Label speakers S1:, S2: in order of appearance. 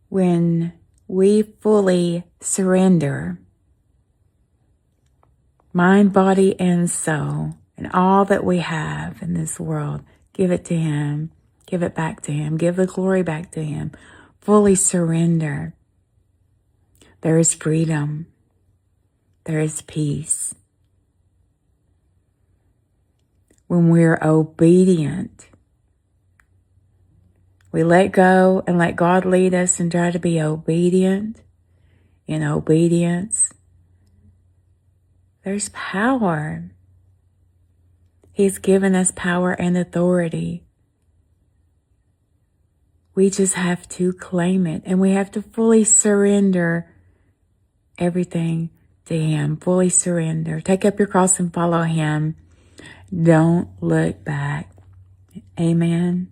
S1: when we fully surrender mind, body, and soul, and all that we have in this world, give it to Him. Give it back to Him. Give the glory back to Him. Fully surrender. There is freedom. There is peace. When we're obedient, we let go and let God lead us and try to be obedient. In obedience, there's power. He's given us power and authority. We just have to claim it, and we have to fully surrender everything to Him. Fully surrender. Take up your cross and follow Him. Don't look back. Amen.